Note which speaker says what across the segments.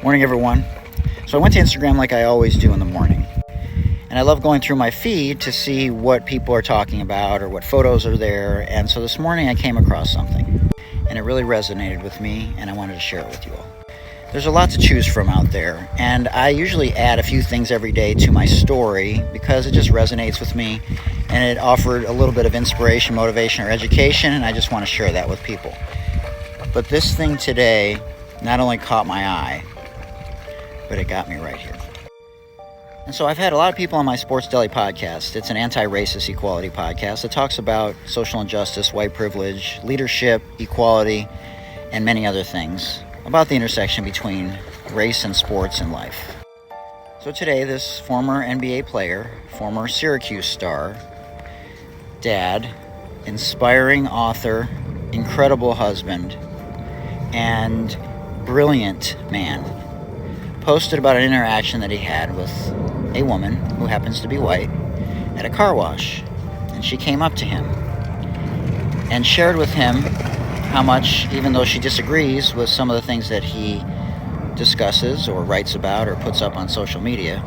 Speaker 1: Morning, everyone. So I went to Instagram like I always do in the morning. And I love going through my feed to see what people are talking about or what photos are there. And so this morning I came across something. And it really resonated with me, and I wanted to share it with you all. There's a lot to choose from out there. And I usually add a few things every day to my story because it just resonates with me. And it offered a little bit of inspiration, motivation, or education. And I just want to share that with people. But this thing today not only caught my eye, but it got me right here. And so I've had a lot of people on my Sports Deli podcast. It's an anti-racist equality podcast that talks about social injustice, white privilege, leadership, equality, and many other things about the intersection between race and sports and life. So today, this former NBA player, former Syracuse star, dad, inspiring author, incredible husband, and brilliant man, posted about an interaction that he had with a woman who happens to be white at a car wash. And she came up to him and shared with him how much, even though she disagrees with some of the things that he discusses or writes about or puts up on social media,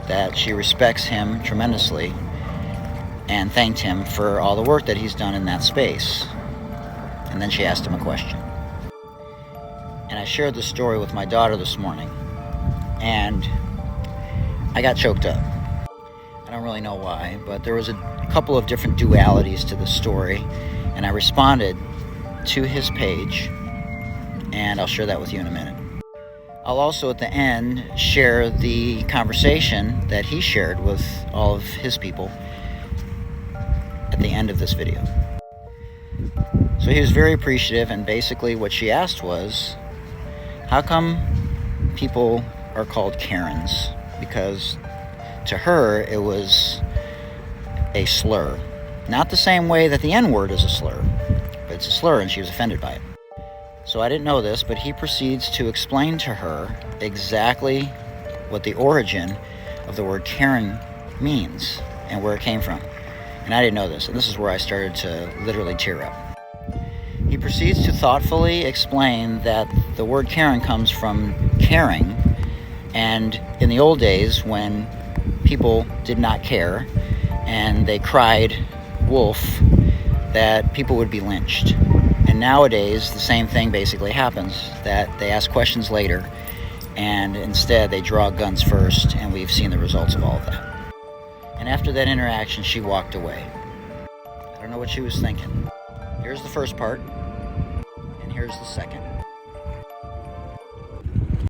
Speaker 1: that she respects him tremendously and thanked him for all the work that he's done in that space. And then she asked him a question. And I shared the story with my daughter this morning, and I got choked up. I don't really know why, but there was a couple of different dualities to the story, and I responded to his page, and I'll share that with you in a minute. I'll also at the end share the conversation that he shared with all of his people at the end of this video. So he was very appreciative, and basically what she asked was, how come people are called Karens? Because to her it was a slur. Not the same way that the N-word is a slur, but it's a slur, and she was offended by it. So I didn't know this, but he proceeds to explain to her exactly what the origin of the word Karen means and where it came from. And I didn't know this, and this is where I started to literally tear up. He proceeds to thoughtfully explain that the word Karen comes from caring, and in the old days when people did not care and they cried wolf, that people would be lynched. And nowadays the same thing basically happens, that they ask questions later and instead they draw guns first, and we've seen the results of all of that. And after that interaction, she walked away. I don't know what she was thinking. Here's the first part, and here's the second.